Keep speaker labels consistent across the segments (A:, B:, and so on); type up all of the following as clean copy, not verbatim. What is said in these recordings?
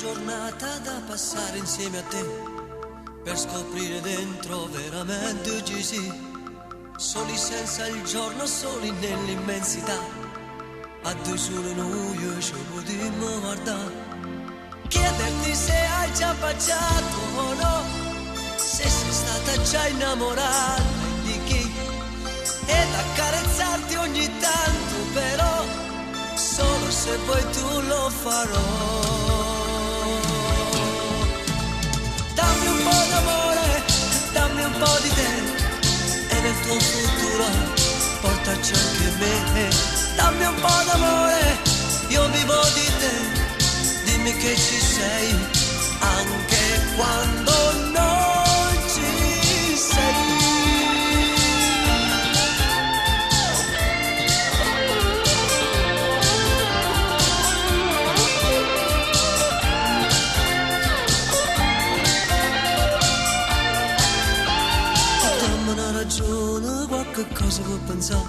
A: giornata da passare insieme a te, per scoprire dentro veramente ci sì. Soli senza il giorno, soli nell'immensità, a due sole noi ci potremmo guardare. Chiederti se hai già baciato o no, se sei stata già innamorata di chi, ed accarezzarti ogni tanto, però solo se vuoi tu lo farò. Dammi un po' d'amore, dammi un po' di te, e nel tuo futuro portaci anche me. Dammi un po' d'amore, io vivo di te, dimmi che ci sei anche quando non ci sei. Qualche cosa può pensare,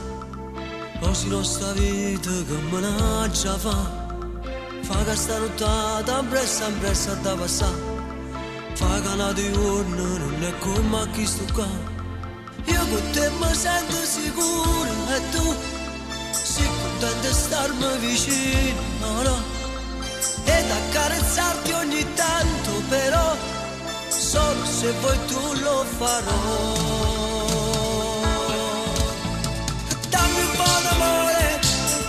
A: così nostra vita che me ne già fa che sta nottata impressa da passare, fa che la diurna non è come a chi sto qua. Io con te mi sento sicuro e tu sei contenta di starmi vicino, no? Ed accarezzarti ogni tanto, però solo se vuoi tu lo farò. Dammi un po' d'amore,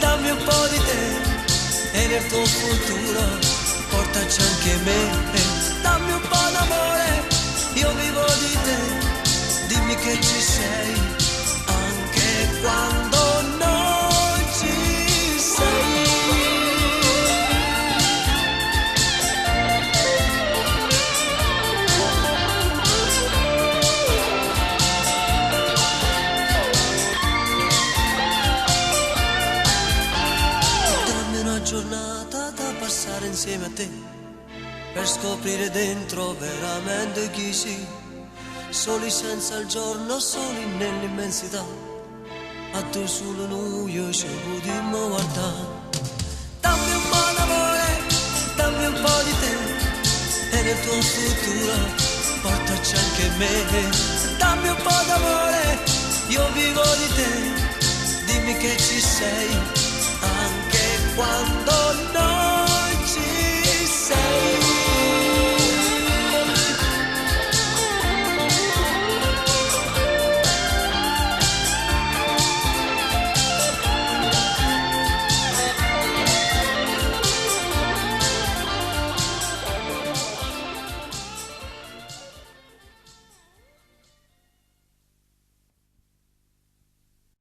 A: dammi un po' di te, e nel tuo futuro portaci anche me. Dammi un po' d'amore, io vivo di te, dimmi che ci sei anche quando non ci sei. Giornata da passare insieme a te, per scoprire dentro veramente chi si. Soli senza il giorno, soli nell'immensità, a tu solo noi ci potremmo guardare. Dammi un po' d'amore, dammi un po' di te, e nel tuo futuro portaci anche me. Dammi un po' d'amore, io vivo di te, dimmi che ci sei anche quando no.